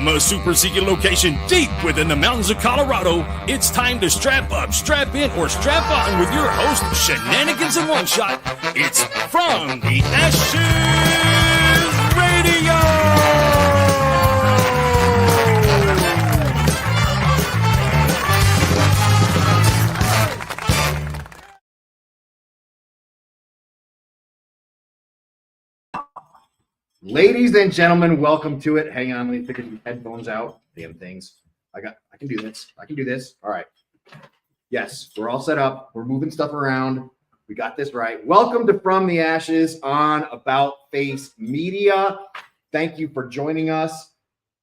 From a super secret location deep within the mountains of Colorado, it's time to strap up, strap in, or strap on with your host, Shenanigans in One Shot. It's From the Ashes Radio! Ladies and gentlemen, welcome to it. Hang on, let me figure these headphones out. Damn things. I can do this. I can do this. All right. Yes, we're all set up. We're moving stuff around. We got this right. Welcome to From the Ashes on About Face Media. Thank you for joining us.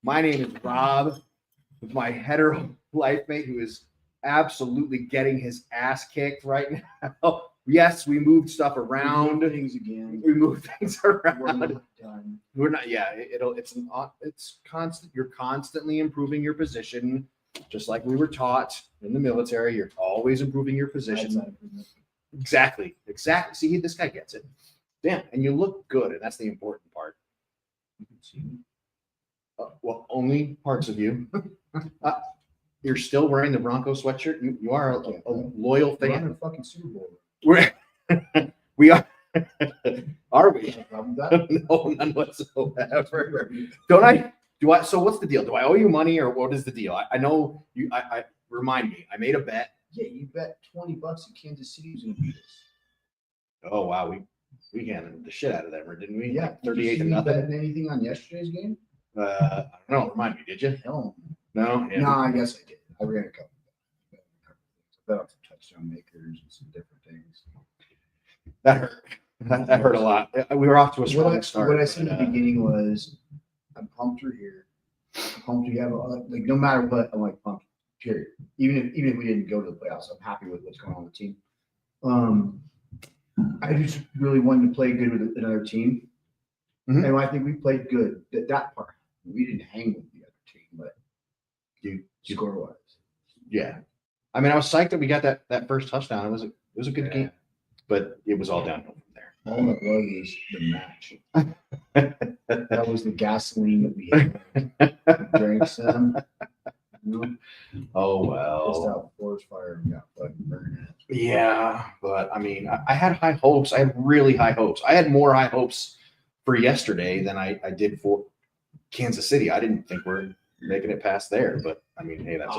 My name is Rob, with my hetero life mate who is absolutely getting his ass kicked right now. Yes, we moved stuff around. We moved things around. We're not done. We're not. Yeah, it's constant. You're constantly improving your position, just like we were taught in the military. You're always improving your position. Exactly. See, this guy gets it. Damn, and you look good, and that's the important part. You can see me. Well, only parts of you. You're still wearing the Bronco sweatshirt. You are a loyal fan. We're on a fucking Super Bowl. We are. Are we? No, No, none whatsoever. So what's the deal? Do I owe you money or what is the deal? I know you. I remind me. I made a bet. Yeah, you bet $20 that Kansas City was going to beat us. Oh wow, we handled the shit out of them, didn't we? Yeah, like 38 to you nothing. bet anything on yesterday's game? I don't know. Remind me, did you? Hell No. Yeah. no, I guess I did. I ran a couple. I bet on some touchdown makers and some different things. That hurt. That hurt a lot. We were off to a strong start. What I said at the beginning was, I'm pumped you're here. I'm pumped you have like no matter what, I'm like pumped. Period. Even if we didn't go to the playoffs, I'm happy with what's going on with the team. I just really wanted to play good with another team, and I think we played good. That part, we didn't hang with the other team, but score wise, yeah. I mean, I was psyched that we got that first touchdown. It was a good game, but it was all downhill from there. All it was the match. That was the gasoline that we had. Drank some. Oh Just well. out forest fire and got fucking burned. Yeah, but I mean, I had high hopes. I had really high hopes. I had more high hopes for yesterday than I did for Kansas City. I didn't think we're making it past there, but I mean, hey, that's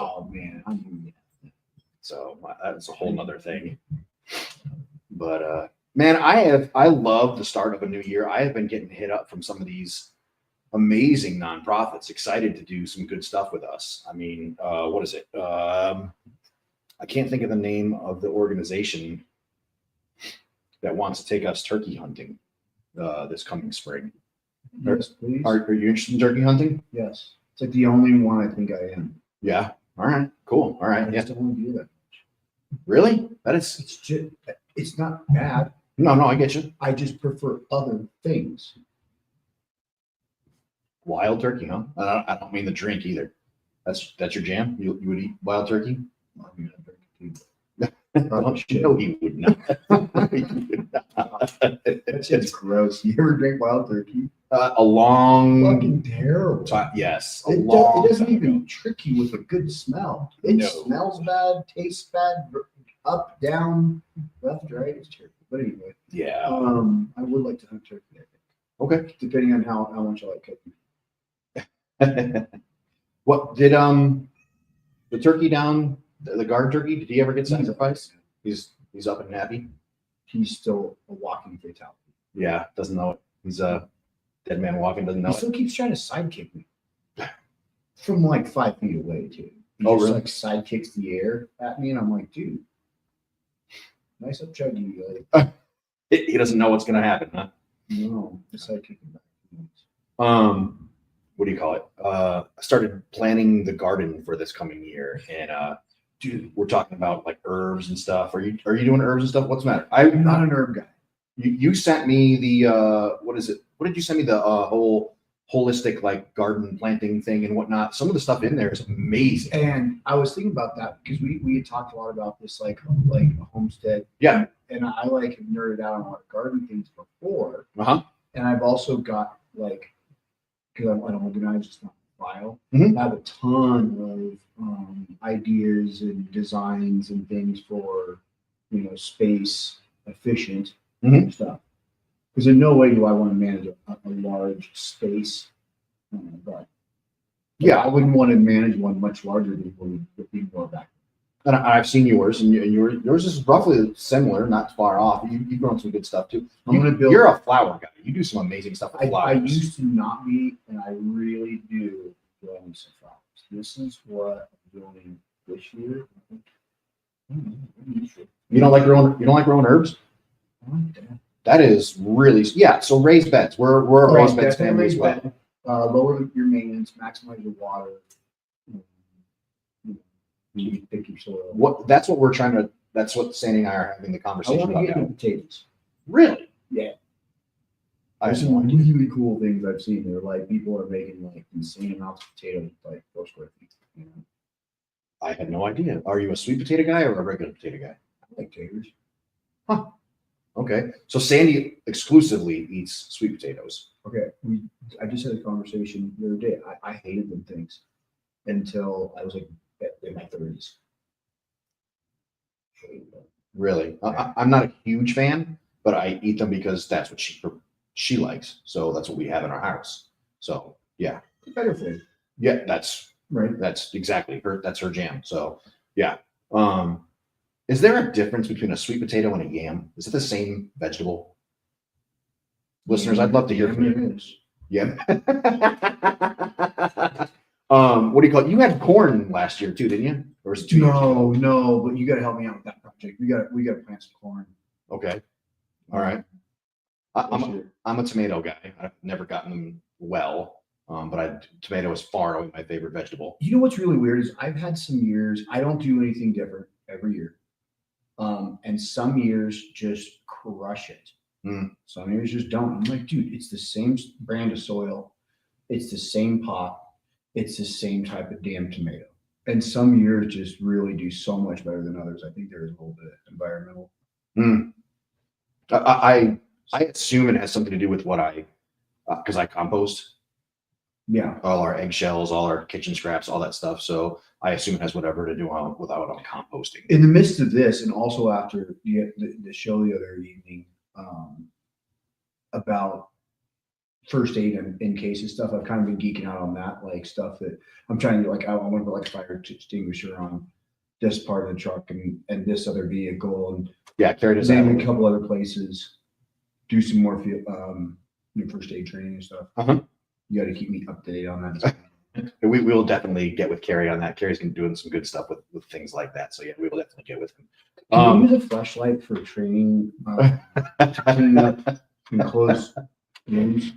that's a whole nother thing. But man, I love the start of a new year. I have been getting hit up from some of these amazing nonprofits, excited to do some good stuff with us. I mean, what is it? I can't think of the name of the organization that wants to take us turkey hunting this coming spring. Yes, please. Are you interested in turkey hunting? Yes. It's like the only one I think I am. Yeah. All right. Cool. All right. I Yeah. just don't want to do that. Really? That is. It's just, it's not bad. No, I get you. I just prefer other things. Wild turkey, huh? I don't mean the drink either. That's your jam. You would eat wild turkey? I mean, I drink it too. No, he would not. He would not. That shit's gross. You ever drink wild turkey? A long Fucking terrible. time. Yes. It doesn't even trick you with a good smell. It smells bad, tastes bad, up, down, left, right. It's terrible. But anyway, Yeah. I would like to hunt turkey, I think. Okay. Depending on how much I like cooking. What did the turkey down the guard turkey? Did he ever get sacrificed? He's up and happy. He's still a walking fatality. Yeah, doesn't know it. He's a dead man walking. Doesn't know He it. still keeps trying to sidekick me from like 5 feet away too. He Oh, just really? like sidekicks the air at me, and I'm like, dude, nice up chuggy. Like, He doesn't know what's gonna happen, huh? no, the sidekicking back. What do you call it? I started planning the garden for this coming year, and dude, we're talking about like herbs and stuff. Are you doing herbs and stuff? What's the matter? I'm not an herb guy. You sent me the what is it? What did you send me? The whole holistic like garden planting thing and whatnot. Some of the stuff in there is amazing. And I was thinking about that because we had talked a lot about this like a homestead. Yeah. And I like have nerded out on a lot of garden things before. Uh-huh. And I've also got like, because I don't organize, it's not file. Mhm. I have a ton of ideas and designs and things for, space efficient Mhm. stuff. Because in no way do I want to manage a large space, but Yeah, I wouldn't want to manage one much larger than would be more back. and I've seen yours, and yours is roughly similar, not far off. You've grown some good stuff too. I'm gonna build. You're a flower guy. You do some amazing stuff with I flowers. used to not be, and I really do growing some flowers. This is what I'm doing this year. You don't like growing herbs? That is really, yeah. So raised beds. We're a raised beds family as well. Lower your maintenance, maximize your water. Pick your soil. That's what we're trying to. That's what Sandy and I are having the I conversation want to about get now. into potatoes. Really? Yeah. I There's have no some idea. really cool things I've seen. They're like people are making like insane amounts of potatoes, like 4 square feet. I had no idea. Are you a sweet potato guy or a regular potato guy? I like taters. Okay. So Sandy exclusively eats sweet potatoes. Okay, I just had a conversation the other day. I hated them things until I was like in my 30s. Really? I'm not a huge fan, but I eat them because that's what she likes. So that's what we have in our house. So yeah. Better thing. Yeah, that's Right. That's exactly her. That's her jam. So yeah. Is there a difference between a sweet potato and a yam? Is it the same vegetable? Listeners, I'd love to hear from you. Yeah. What do you call it? You had corn last year too, didn't you? Or was it 2 years ago? No, but you got to help me out with that project. We got to plant some corn. Okay. All right. I'm a tomato guy. I've never gotten them well, but tomato is far away my favorite vegetable. You know what's really weird is I've had some years I don't do anything different every year, and some years just crush it. Some years just don't. I'm like, dude, it's the same brand of soil, it's the same pot, it's the same type of damn tomato. And some years just really do so much better than others. I think there's a little bit of environmental. I assume it has something to do with what because I compost. Yeah. All our eggshells, all our kitchen scraps, all that stuff. So I assume it has whatever to do with what I'm composting. In the midst of this, and also after the show the other evening about first aid in cases stuff, I've kind of been geeking out on that, like stuff that I'm trying to like. I want to put like a fire extinguisher on this part of the truck and this other vehicle, and yeah, carry it in a couple other places. Do some more first aid training and stuff. You got to keep me up to date on that. We will definitely get with Carrie on that. Carrie's been doing some good stuff with things like that. So yeah, we will definitely get with him. Can we use a flashlight for training? Cleaning up enclosed rooms.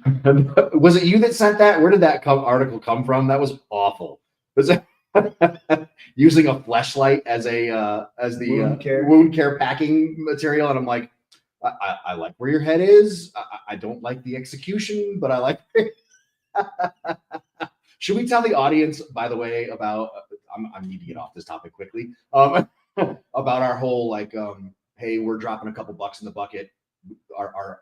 Was it you that sent that? Where did that article come from? That was awful. Was it using a flashlight as the wound care packing material? And I'm like, I like where your head is. I don't like the execution, but I like. Should we tell the audience, by the way, about? I need to get off this topic quickly. About our whole like, hey, we're dropping a couple bucks in the bucket. Our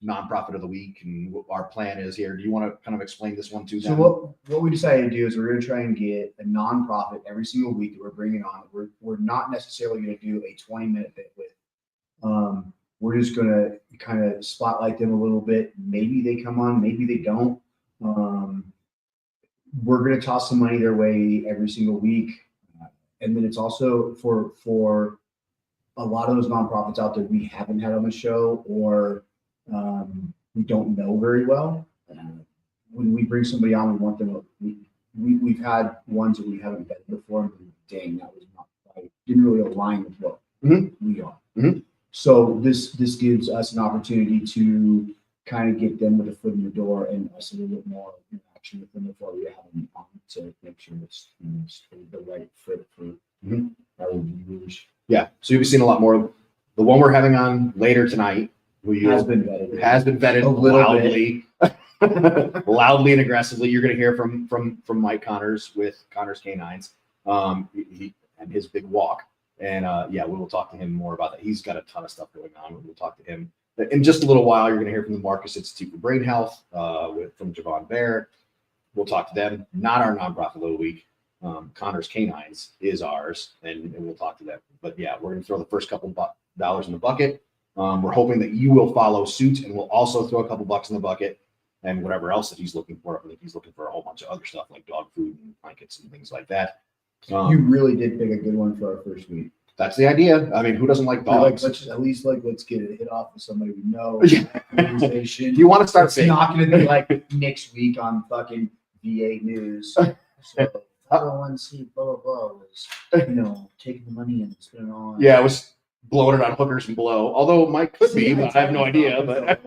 nonprofit of the week, and what our plan is here. Do you want to kind of explain this one too? So what we decided to do is we're going to try and get a nonprofit every single week that we're bringing on. We're not necessarily going to do a 20-minute bit with. We're just going to kind of spotlight them a little bit. Maybe they come on, maybe they don't. We're going to toss some money their way every single week. And then it's also for a lot of those nonprofits out there we haven't had on the show or we don't know very well. When we bring somebody on, we want them. We've had ones that we haven't vetted before. And dang, that was not right. Didn't really align with what we are. So this gives us an opportunity to kind of get them with a foot in the door and us a little bit more interaction with them before we have them on to make sure it's the right fit for our viewers. Yeah, so you'll be seeing a lot more. The one we're having on later tonight, who Has been vetted a loudly, loudly and aggressively. You're going to hear from Mike Connors with Connors Canines, he and his big walk. And yeah, we will talk to him more about that. He's got a ton of stuff going on. We'll talk to him in just a little while. You're going to hear from the Marcus Institute for Brain Health from Javan Bair. we'll talk to them. Not our nonprofit of the week. Connor's Canines is ours, and we'll talk to them. But yeah, we're going to throw the first couple dollars in the bucket. We're hoping that you will follow suit, and we'll also throw a couple bucks in the bucket and whatever else that he's looking for. I think he's looking for a whole bunch of other stuff like dog food and blankets and things like that. You really did pick a good one for our first week. That's the idea. I mean, who doesn't like dogs? Let's get it hit off with somebody we know. Yeah. Organization. You want to start It's not going to be like next week on fucking VA News. So 501c blah blah blah was taking the money and spending it on. Yeah, it was blowing it on hookers and blow. Although Mike could be, but I have no idea. But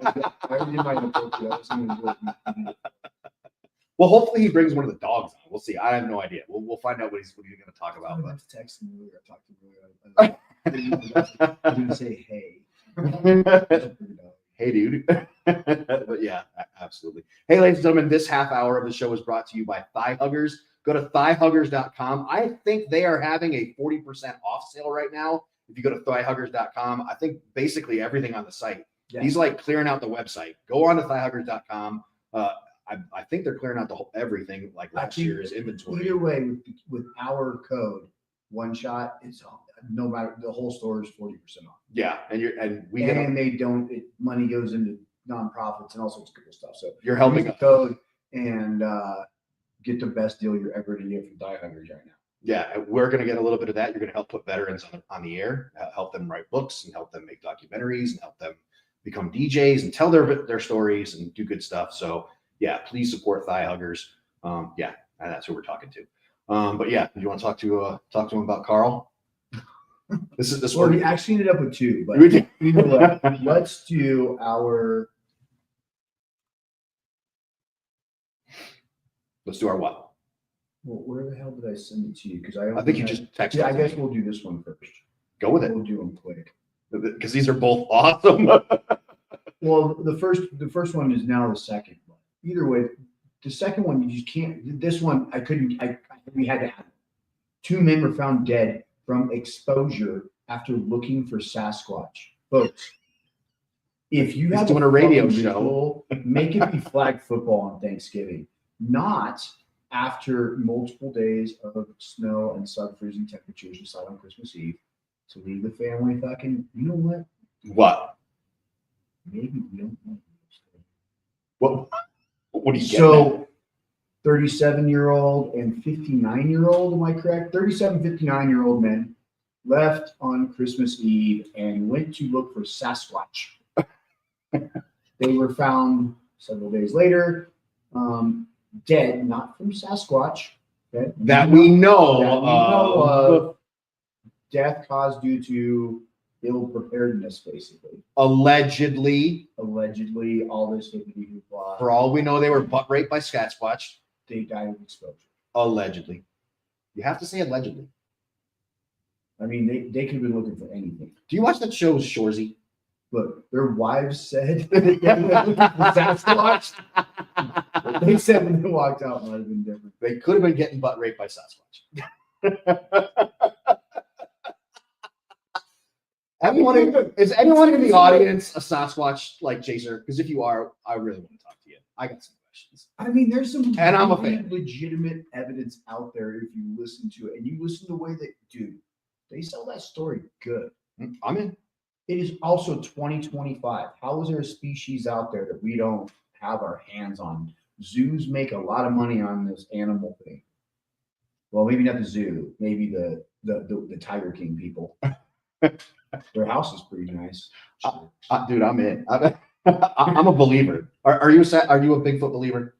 well, hopefully he brings one of the dogs on. We'll see. I have no idea. We'll find out what he's going to talk about. I text him earlier. I talked to him earlier. I'm going to say hey. Hey, dude. But yeah, absolutely. Hey, ladies and gentlemen, this half hour of the show is brought to you by Thigh Huggers. Go to thighhuggers.com. I think they are having a 40% off sale right now. If you go to thighhuggers.com, I think basically everything on the site. Yeah. He's like clearing out the website. Go on to thighhuggers.com. I think they're clearing out the whole everything like last year's inventory. Either way, with our code, one shot, it's no matter the whole store is 40% off. Yeah, money goes into nonprofits and all sorts of cool stuff. So you're helping the code and get the best deal you're ever going to get from Thigh Huggers right now. Yeah, we're going to get a little bit of that. You're going to help put veterans on the air, help them write books and help them make documentaries and help them become DJs and tell their stories and do good stuff. So yeah, please support Thigh Huggers. Yeah, and that's who we're talking to. But yeah, do you want to talk to him about Carl? Well, we actually ended up with two, but you know what? Let's do our what? Well, where the hell did I send it to you? Because I think you just texted. Yeah, I guess we'll do this one first. Go with it. We'll do them quick because these are both awesome. Well, the first one is now the second one. Either way, the second one you just can't. This one I couldn't. We had to have it. 2 men were found dead from exposure after looking for Sasquatch. Folks, if you have doing a radio show, make it be flag football on Thanksgiving, not after multiple days of snow and sub-freezing temperatures decide on Christmas Eve to leave the family fucking, you know what? What? Maybe we don't know. What do you get? So 37-year-old and 59-year-old, am I correct? 37, 59-year-old men left on Christmas Eve and went to look for Sasquatch. They were found several days later, dead, not from Sasquatch. Okay? That we know of. Death caused due to ill preparedness, basically. Allegedly, all this hippity hoopla. For all we know, they were butt raped by Sasquatch. They died of exposure. Allegedly. You have to say allegedly. I mean, they could have been looking for anything. Do you watch that show, Shoresy? Look, their wives said Sasquatch. They said when they walked out, it might have been different. They could have been getting butt raped by Sasquatch. Is anyone in the audience a Sasquatch like chaser? Because if you are, I really want to talk to you. I got some questions. I mean, there's some and I'm a fan. Legitimate evidence out there if you listen to it. And you listen to the way that, dude, they sell that story good. I'm in. It is also 2025. How is there a species out there that we don't have our hands on? Zoos make a lot of money on this animal thing. Well, maybe not the zoo. Maybe the Tiger King people. Their house is pretty nice. Dude, I'm in. I'm a believer. Are you a Bigfoot believer?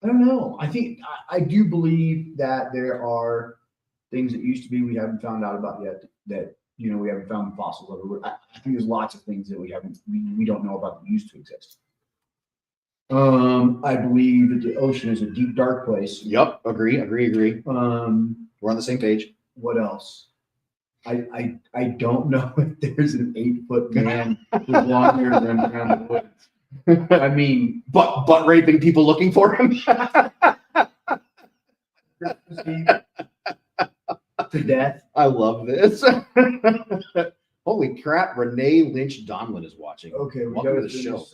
I don't know. I do believe that there are things that used to be we haven't found out about yet that we haven't found fossils of. I think there's lots of things that we don't know about that used to exist. I believe that the ocean is a deep, dark place. Yep. Agree. We're on the same page. What else? I don't know if there's an 8-foot man with long hair running around the woods. I mean, butt raping people looking for him. To death. I love this. Holy crap! Renee Lynch Donlin is watching. Okay, welcome to the show.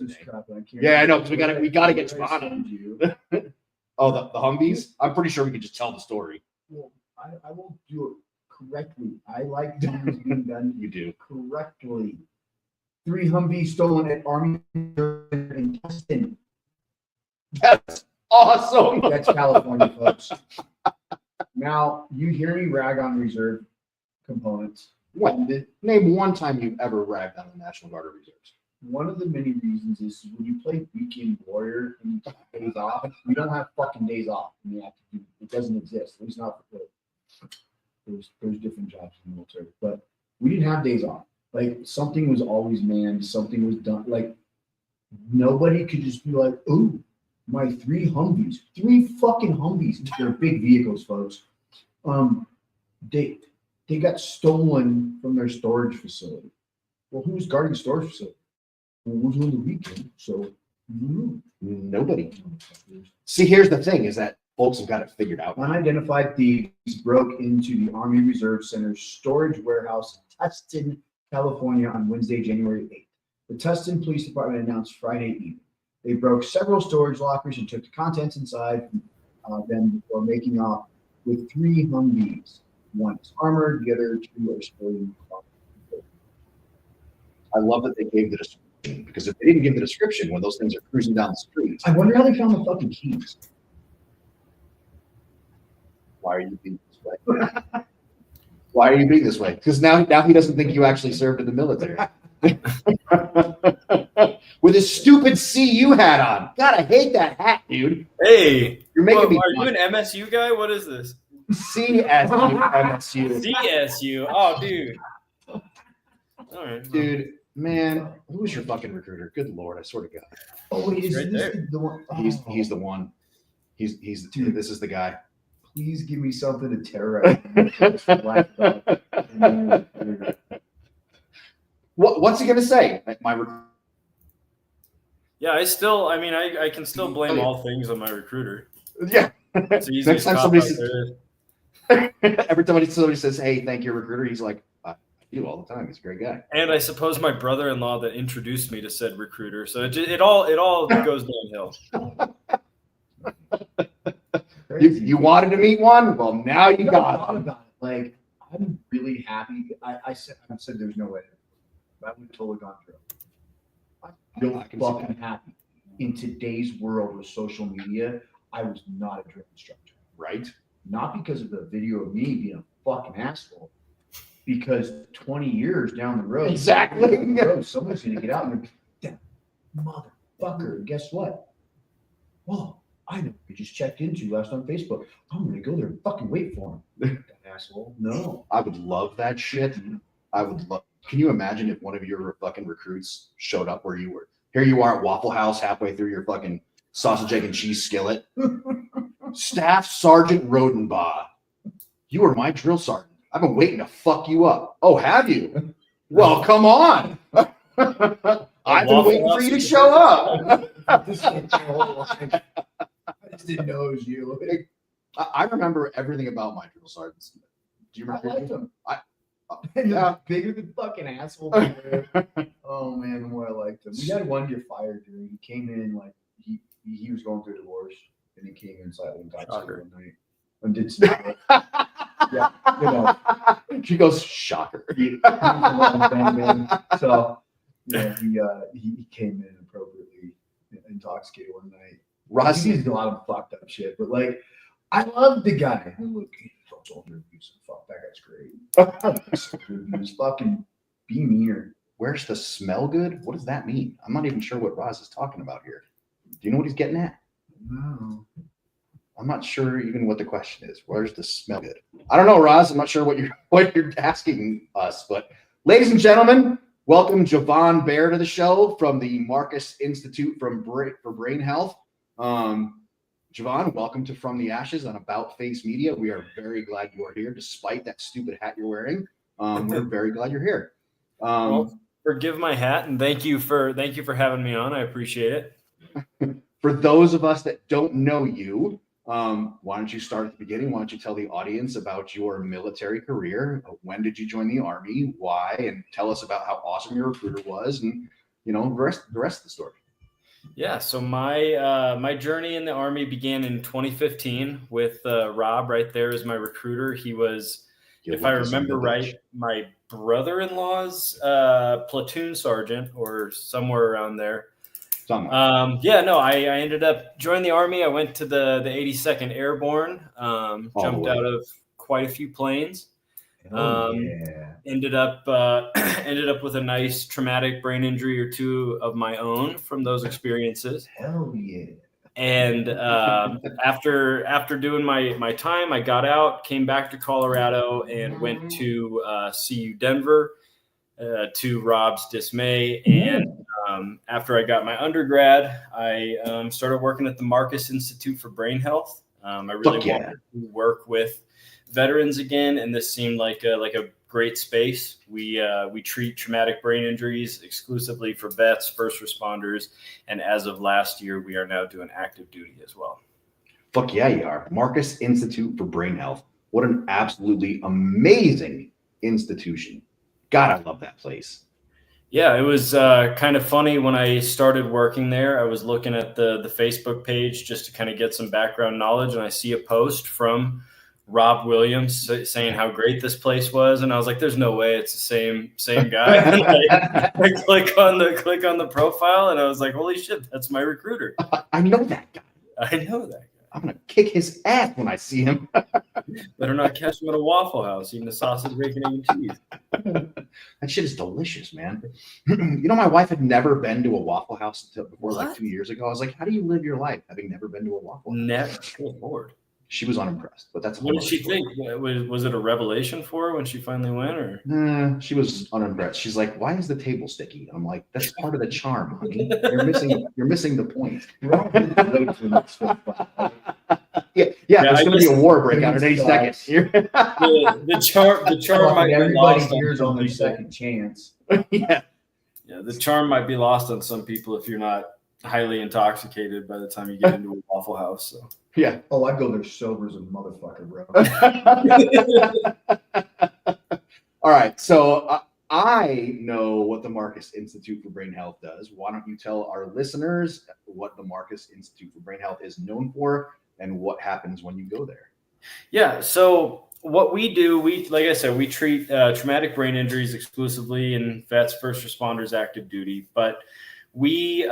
I know because we got to get Spawn. Oh, the Humvees? I'm pretty sure we could just tell the story. Well, I will do it correctly. I like things being done You do. correctly. 3 Humvees stolen at Army in Tustin. That's awesome. That's California, folks. Now, you hear me rag on reserve components. Name one time you've ever ragged on the National Guard or Reserves. One of the many reasons is when you play Weekend Warrior and you take days off, we don't have fucking days off. It doesn't exist. At least not for there's different jobs in the military, but we didn't have days off. Like something was always manned, something was done. Like nobody could just be like, "Oh, my 3 Humvees, 3 fucking Humvees." They're big vehicles, folks. They got stolen from their storage facility. Well, who was guarding the storage facility? Well, it was on the weekend, so Nobody. See, here's the thing: is that folks have got it figured out. Unidentified thieves broke into the Army Reserve Center's storage warehouse in Tustin, California on Wednesday, January 8th. The Tustin Police Department announced Friday evening. They broke several storage lockers and took the contents inside them before making off with 3 Humvees. One is armored, the other 2 are sporting. I love that they gave the description, because if they didn't give the description when those things are cruising down the street, I wonder how they found the fucking keys. why are you being this way? Why are you being this way? Because now he doesn't think you actually served in the military. With his stupid CU hat on. God, I hate that hat, dude. Hey, You're making me. Are you an MSU guy? What is this? CSU. CSU. Oh, dude. All right, Dude, man, who was your fucking recruiter? Good Lord, I swear to God. Oh, wait, is Right this there. the one? He's the one. He's Dude. this is the guy. Please give me something to terrorize. What's he gonna say? Yeah, I can still blame all things on my recruiter. Yeah. It's the Next easiest time cop somebody out says, there. every time somebody says, "Hey, thank you, recruiter," he's like, "I do all the time. He's a great guy." And I suppose my brother-in-law that introduced me to said recruiter. So it all goes downhill. You wanted to meet one? Well, now you got one. About it. Like, I'm really happy. I said there's no way. I would have totally gone through. I'm real I can see fucking happy. In today's world with social media, I was not a drill instructor. Right? Not because of the video of me being a fucking asshole, because 20 years down the road, Exactly. Someone's going to get out and be, that motherfucker. And guess what? Well, I know we just checked into last on Facebook. I'm going to go there and fucking wait for him. That asshole. No. I would love that shit. I would love. Can you imagine if one of your fucking recruits showed up where you were? Here you are at Waffle House, halfway through your fucking sausage, egg, and cheese skillet. Staff Sergeant Rodenbaugh, you are my drill sergeant. I've been waiting to fuck you up. Oh, have you? Well, come on. I've been waiting for you to show up. I just didn't know it was you. I remember everything about my drill sergeants. Do you I remember? liked him. Yeah. Bigger than fucking asshole. Oh man, the more I liked him. We had one get fired, dude. He came in like he was going through a divorce, and he came in slightly intoxicated one night and did some. Yeah, you know. She goes, shocker. So yeah, he came in appropriately intoxicated one night. Ross, He did a lot of fucked up shit, but like, I love the guy. Look, he's older. Fuck, that guy's great. He's fucking be meaner. where's the smell good? What does that mean? I'm not even sure what Roz is talking about here. Do you know what he's getting at? No. I'm not sure even what the question is. Where's the smell good? I don't know, Roz. I'm not sure what you're asking us. But ladies and gentlemen, welcome Javan Bair to the show from the Marcus Institute for Brain Health. Javan, welcome to From the Ashes on About Face Media. We are very glad you are here, despite that stupid hat you're wearing. We're very glad you're here. Well, forgive my hat, and thank you for having me on. I appreciate it. For those of us that don't know you, why don't you start at the beginning? Why don't you tell the audience about your military career? When did you join the Army? Why? And tell us about how awesome your recruiter was, and the rest of the story. Yeah, so my journey in the Army began in 2015 with Rob. Right there as my recruiter. He was, You if I lucky son of a remember bitch. right, my brother-in-law's platoon sergeant or somewhere around there. Something like Yeah, no, I ended up joining the Army. I went to the 82nd Airborne, All the jumped way. out of quite a few planes. Oh Um, yeah. ended up ended up with a nice traumatic brain injury or two of my own from those experiences. Hell yeah. And after doing my time, I got out, came back to Colorado, and went to CU Denver, to Rob's dismay. And after I got my undergrad, I started working at the Marcus Institute for Brain Health. I really Fuck yeah. wanted to work with veterans again, and this seemed like a great space. We treat traumatic brain injuries exclusively for vets, first responders, and as of last year, we are now doing active duty as well. Fuck yeah, you are. Marcus Institute for Brain Health. What an absolutely amazing institution. God, I love that place. Yeah, it was kind of funny when I started working there. I was looking at the Facebook page just to kind of get some background knowledge, and I see a post from Rob Williams saying how great this place was, and I was like, "There's no way it's the same guy." I click on the profile, and I was like, "Holy shit, that's my recruiter." I know that guy. I know that guy. I'm going to kick his ass when I see him. Better not catch him at a Waffle House eating a sausage, bacon, egg, and cheese. That shit is delicious, man. My wife had never been to a Waffle House until before like 2 years ago. I was like, how do you live your life having never been to a Waffle House? Never. Good Lord. She was unimpressed, but that's a What whole did she other story. think? Was it a revelation for her when she finally went, or? She was unimpressed. She's like, "Why is the table sticky?" I'm like, "That's part of the charm, honey. You're missing the point." Yeah. There's going to be a war break out in any second. The charm might be Everybody lost hears on their people. second chance. Yeah. Yeah, the charm might be lost on some people if you're not highly intoxicated by the time you get into a Waffle House. So. Yeah. Oh, I go there sober as a motherfucker, bro. All right. So I know what the Marcus Institute for Brain Health does. Why don't you tell our listeners what the Marcus Institute for Brain Health is known for and what happens when you go there? Yeah. So what we do, like I said, we treat traumatic brain injuries exclusively in vets, first responders, active duty, but we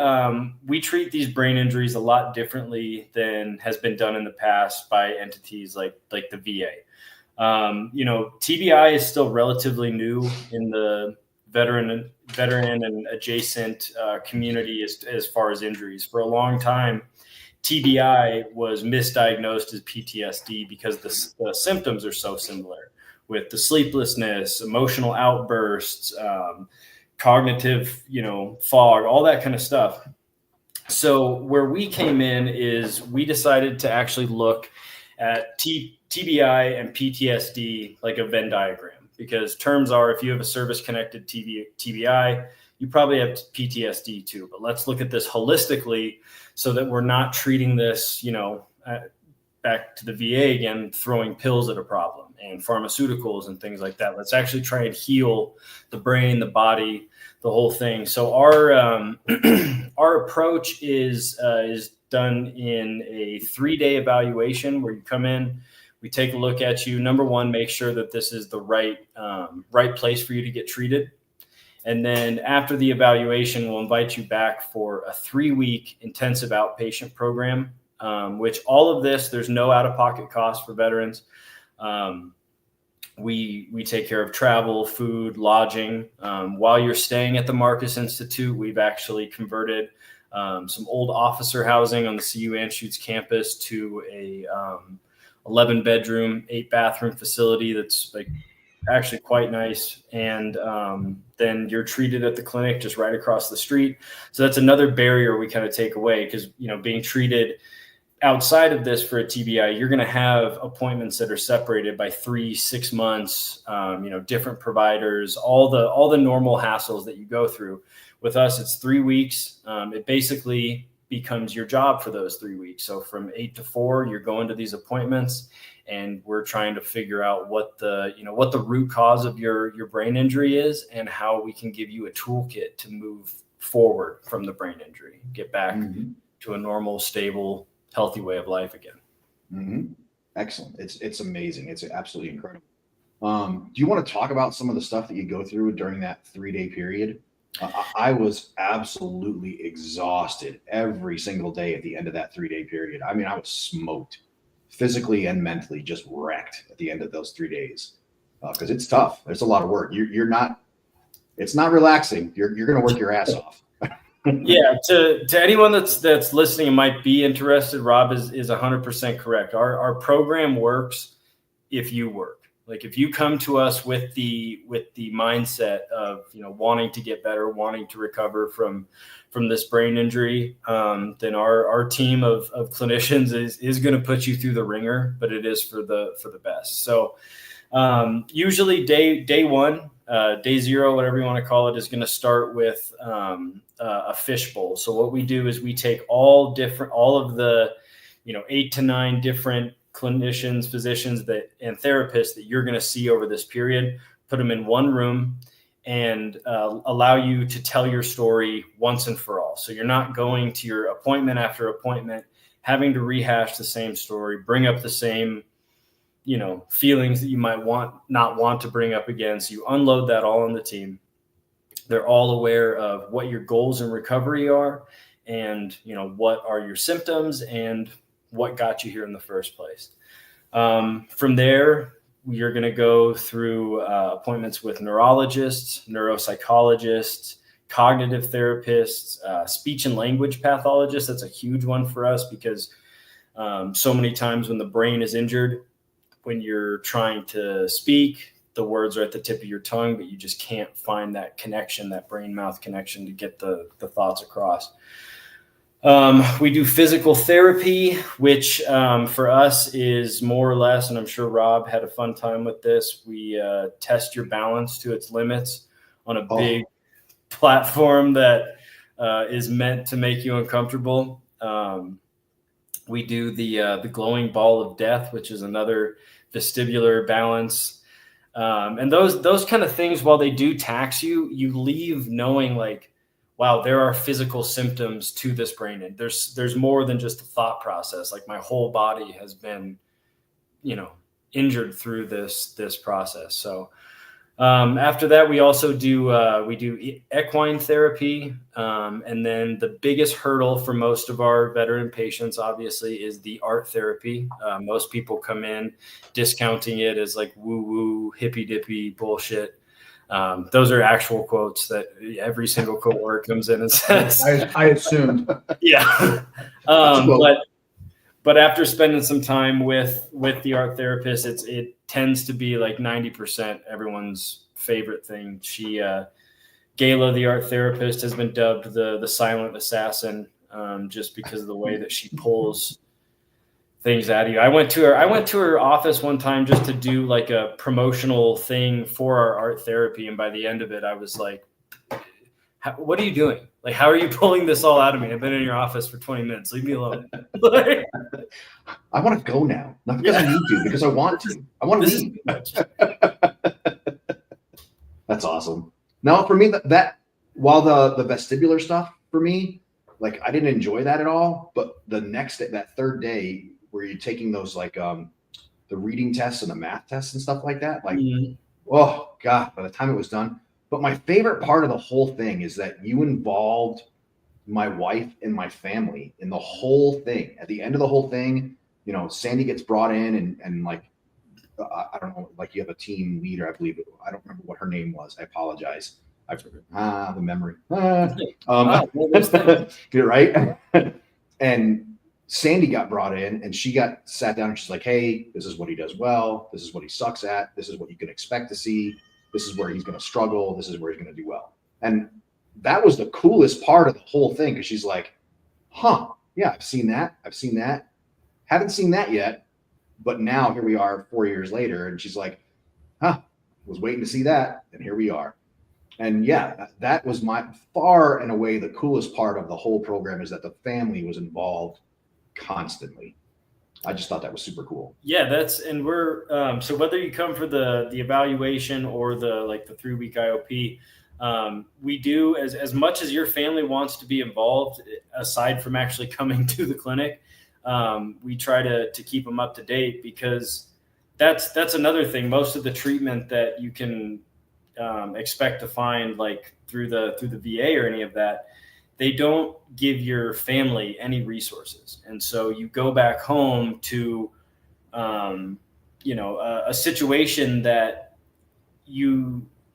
treat these brain injuries a lot differently than has been done in the past by entities like the VA. TBI is still relatively new in the veteran and adjacent community as far as injuries. For a long time, TBI was misdiagnosed as PTSD because the symptoms are so similar, with the sleeplessness, emotional outbursts, cognitive, fog, all that kind of stuff. So where we came in is we decided to actually look at TBI and PTSD like a Venn diagram, because terms are, if you have a service-connected TBI, you probably have PTSD too. But let's look at this holistically so that we're not treating this, back to the VA again, throwing pills at a problem and pharmaceuticals and things like that. Let's actually try and heal the brain, the body, the whole thing. So our our approach is done in a 3-day evaluation where you come in, we take a look at you. Number one, make sure that this is the right place for you to get treated. And then after the evaluation, we'll invite you back for a 3-week intensive outpatient program, which all of this, there's no out-of-pocket cost for veterans. We take care of travel, food, lodging. While you're staying at the Marcus Institute, we've actually converted some old officer housing on the CU Anschutz campus to a 11-bedroom, 8-bathroom facility that's like actually quite nice. And then you're treated at the clinic just right across the street. So that's another barrier we kind of take away, because being treated outside of this for a TBI, you're going to have appointments that are separated by 3-6 months, different providers, all the normal hassles that you go through. With us, it's 3 weeks. It basically becomes your job for those 3 weeks. So from 8 to 4, you're going to these appointments, and we're trying to figure out what the root cause of your brain injury is and how we can give you a toolkit to move forward from the brain injury, get back to a normal, stable, healthy way of life again. Mm-hmm. Excellent. It's amazing. It's absolutely incredible. Do you want to talk about some of the stuff that you go through during that 3-day period? I was absolutely exhausted every single day at the end of that 3-day period. I mean, I was smoked physically and mentally, just wrecked at the end of those 3 days. Because it's tough. There's a lot of work. It's not relaxing. You're going to work your ass off. Yeah. To anyone that's listening and might be interested, Rob is 100% correct. Our program works if you work. Like if you come to us with the mindset of, wanting to get better, wanting to recover from this brain injury, then our team of clinicians is going to put you through the ringer, but it is for the best. So usually day one, day zero, whatever you want to call it, is going to start with a fishbowl. So what we do is we take all of the 8 to 9 different clinicians, physicians and therapists that you're going to see over this period, put them in one room and allow you to tell your story once and for all. So you're not going to your appointment after appointment, having to rehash the same story, bring up the same, feelings that you might not want to bring up again. So you unload that all on the team. They're all aware of what your goals in recovery are and, what are your symptoms and what got you here in the first place. From there, you're going to go through appointments with neurologists, neuropsychologists, cognitive therapists, speech and language pathologists. That's a huge one for us because so many times when the brain is injured, when you're trying to speak, the words are at the tip of your tongue, but you just can't find that connection, that brain-mouth connection to get the thoughts across. We do physical therapy, which for us is more or less, and I'm sure Rob had a fun time with this, we test your balance to its limits on a big platform that is meant to make you uncomfortable. We do the glowing ball of death, which is another vestibular balance. And those kind of things, while they do tax you, you leave knowing like, wow, there are physical symptoms to this brain. And there's more than just a thought process. Like my whole body has been, injured through this process. So after that, we also do equine therapy. And then the biggest hurdle for most of our veteran patients, obviously, is the art therapy. Most people come in discounting it as like woo-woo, hippy-dippy bullshit. Those are actual quotes that every single cohort comes in and says. I assumed. Yeah. But after spending some time with the art therapist, it tends to be like 90% everyone's favorite thing. She, Gayla, the art therapist, has been dubbed the silent assassin, just because of the way that she pulls things out of you. I went to her office one time just to do like a promotional thing for our art therapy, and by the end of it, I was like, "What are you doing? Like, how are you pulling this all out of me? I've been in your office for 20 minutes. Leave me alone." I want to go now, not because I need to, because I want to. I want to leave. That's awesome. Now, for me, that while the vestibular stuff for me, like I didn't enjoy that at all. But the next day, that third day, where you're taking those like the reading tests and the math tests and stuff like that, like, oh God, by the time it was done. But my favorite part of the whole thing is that you involved my wife and my family in the whole thing. At the end of the whole thing, Sandy gets brought in and like, I don't know, like you have a team leader, I believe. I don't remember what her name was. I apologize. I forgot. The memory. Get it right. And Sandy got brought in and she got sat down and she's like, hey, this is what he does well. This is what he sucks at. This is what you can expect to see. This is where he's going to struggle. This is where he's going to do well. And that was the coolest part of the whole thing. Because she's like, huh, yeah, I've seen that. Haven't seen that yet. But now here we are 4 years later. And she's like, huh, was waiting to see that. And here we are. And yeah, that was my far and away the coolest part of the whole program, is that the family was involved constantly. I just thought that was super cool. Yeah, and we're so whether you come for the evaluation or the 3-week IOP, We do, as much as your family wants to be involved, aside from actually coming to the clinic, we try to keep them up to date, because that's another thing. Most of the treatment that you can expect to find, like through the VA or any of that, they don't give your family any resources, and so you go back home to a situation that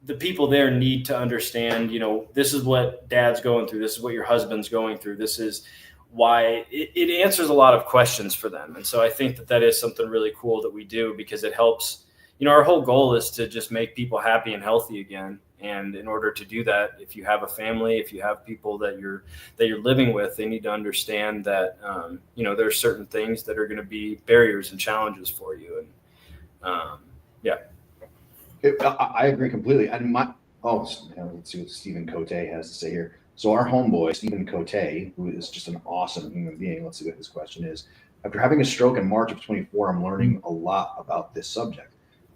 the people there need to understand. This is what dad's going through, this is what your husband's going through, this is why. It answers a lot of questions for them. And so I think that is something really cool that we do, because it helps. Our whole goal is to just make people happy and healthy again. And in order to do that, if you have a family, if you have people that you're living with, they need to understand that there are certain things that are going to be barriers and challenges for you. And I agree completely. And let's see what Stephen Cote has to say here. So our homeboy, Stephen Cote, who is just an awesome human being. Let's see what his question is. After having a stroke in March of 24, I'm learning a lot about this subject.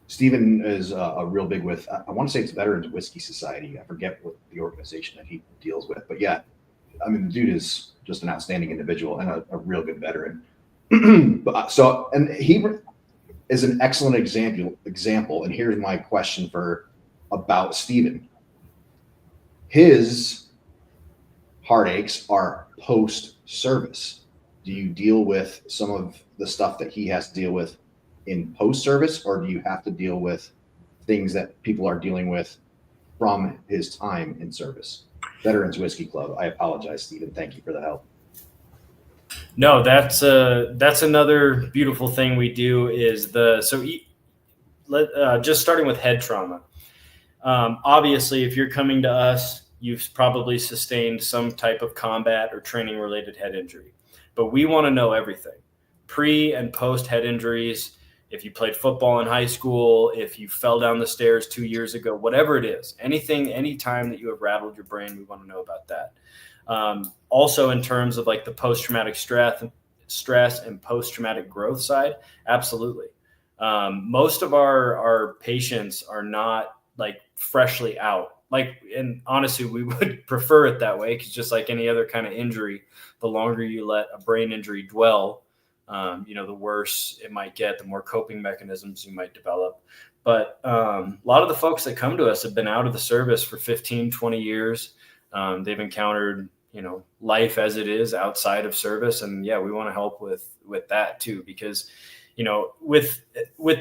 Stephen is a real big with, I want to say it's Veterans Whiskey Society. I forget what the organization that he deals with, but yeah, I mean, the dude is just an outstanding individual and a real good veteran. And he is an excellent example. And here's my question about Stephen. His heartaches are post-service. Do you deal with some of the stuff that he has to deal with in post-service, or do you have to deal with things that people are dealing with from his time in service? Veterans Whiskey Club. I apologize, Stephen. Thank you for the help. No, that's another beautiful thing we do is just starting with head trauma. Obviously, if you're coming to us, you've probably sustained some type of combat or training related head injury, but we want to know everything, pre and post head injuries. If you played football in high school, if you fell down the stairs 2 years ago, whatever it is, any time that you have rattled your brain, we want to know about that. Also, in terms of like the post-traumatic stress and post-traumatic growth side, absolutely. Most of our patients are not like freshly out. And honestly, we would prefer it that way, because just like any other kind of injury, the longer you let a brain injury dwell, the worse it might get, the more coping mechanisms you might develop. But a lot of the folks that come to us have been out of the service for 15, 20 years. They've encountered, life as it is outside of service. And yeah, we want to help with that too, because, with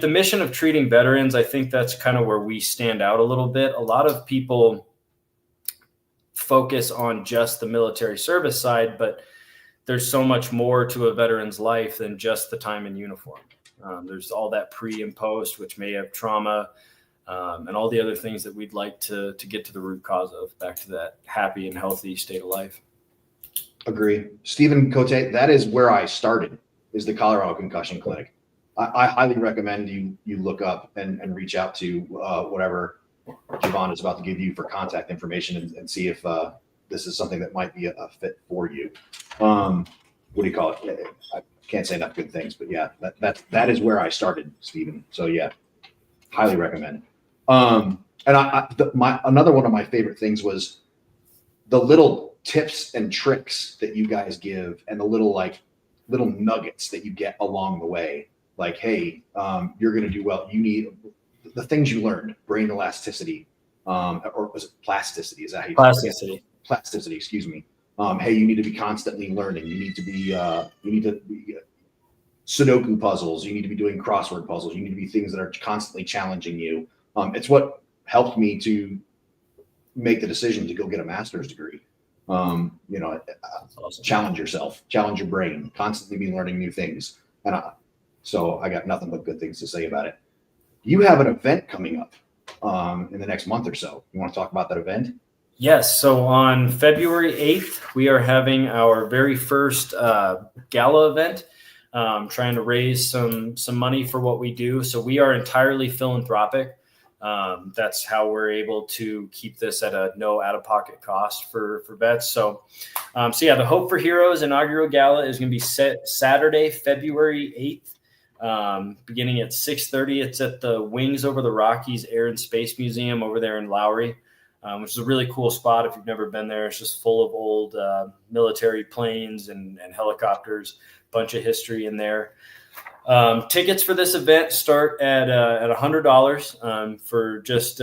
the mission of treating veterans, I think that's kind of where we stand out a little bit. A lot of people focus on just the military service side, but there's so much more to a veteran's life than just the time in uniform. There's all that pre and post, which may have trauma, and all the other things that we'd like to get to the root cause of, back to that happy and healthy state of life. Agree. Stephen Cote, that is where I started, is the Colorado Concussion Clinic. I highly recommend you look up and reach out to whatever Javan is about to give you for contact information, and see if this is something that might be a fit for you. What do you call it? I can't say enough good things, but yeah, that is where I started, Stephen. So yeah, highly recommend. And another one of my favorite things was the little tips and tricks that you guys give, and the little nuggets that you get along the way. Like, hey, you're going to do well. You need the things you learned, brain elasticity, or was it plasticity? Is that how you Plasticity. Plasticity, excuse me. Hey, you need to be constantly learning. You need to be Sudoku puzzles. You need to be doing crossword puzzles. You need to be things that are constantly challenging you. It's what helped me to make the decision to go get a master's degree. Awesome. Challenge yourself, challenge your brain, constantly be learning new things. And so I got nothing but good things to say about it. You have an event coming up in the next month or so. You want to talk about that event? Yes. So on February 8th, we are having our very first gala event, trying to raise some money for what we do. So we are entirely philanthropic. That's how we're able to keep this at a no out-of-pocket cost for vets. So yeah, the Hope for Heroes inaugural gala is going to be Saturday, February 8th, beginning at 6:30. It's at the Wings Over the Rockies Air and Space Museum over there in Lowry. which is a really cool spot if you've never been there. It's just full of old military planes and helicopters, bunch of history in there. Tickets for this event start at $100 for just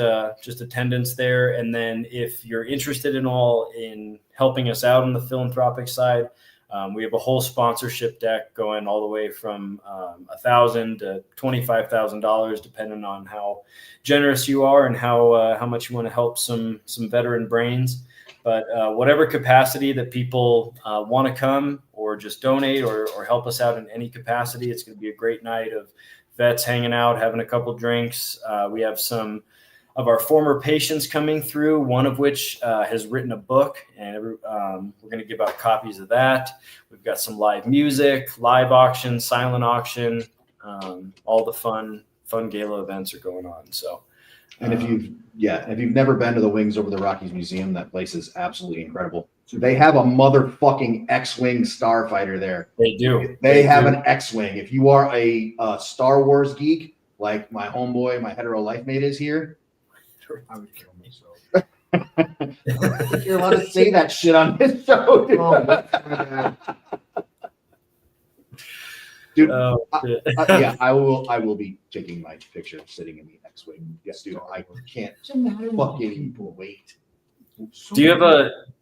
attendance there. And then if you're interested in helping us out on the philanthropic side, we have a whole sponsorship deck going all the way from $1,000 to $25,000, depending on how generous you are and how much you want to help some veteran brains. But whatever capacity that people want to come or just donate or help us out in any capacity, it's going to be a great night of vets hanging out, having a couple drinks. We have some of our former patients coming through, one of which has written a book, and we're going to give out copies of that. We've got some live music, live auction, silent auction, all the fun gala events are going on. So. And if you've never been to the Wings Over the Rockies Museum, that place is absolutely incredible. They have a motherfucking X-Wing starfighter there. They do. They have an X-Wing. If you are a Star Wars geek, like my homeboy, my hetero life mate is here, I would kill myself. I don't think you're allowed to say that shit on this show, dude. Dude, I will be taking my picture sitting in the X-Wing. Yes, dude, I can't fucking wait.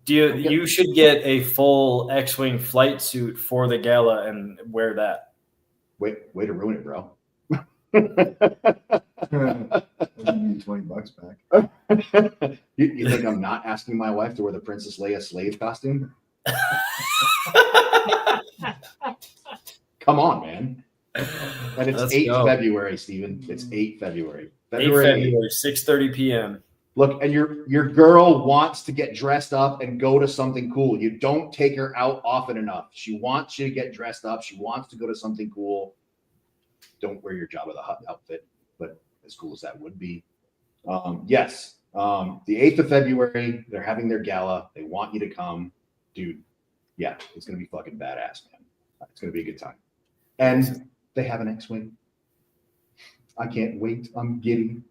You should get a full X-Wing flight suit for the gala and wear that. Way to ruin it, bro. $20 back. You think I'm not asking my wife to wear the Princess Leia slave costume? Come on, man. And it's 8 February, Steven. It's 8 February. 8 February, 6:30 p.m. Look, and your girl wants to get dressed up and go to something cool. You don't take her out often enough. She wants you to get dressed up. She wants to go to something cool. Don't wear your Jabba the Hutt outfit, but as cool as that would be. Yes, the 8th of February, they're having their gala. They want you to come. Dude, yeah, it's going to be fucking badass, man. It's going to be a good time. And they have an X-Wing. I can't wait. I'm giddy.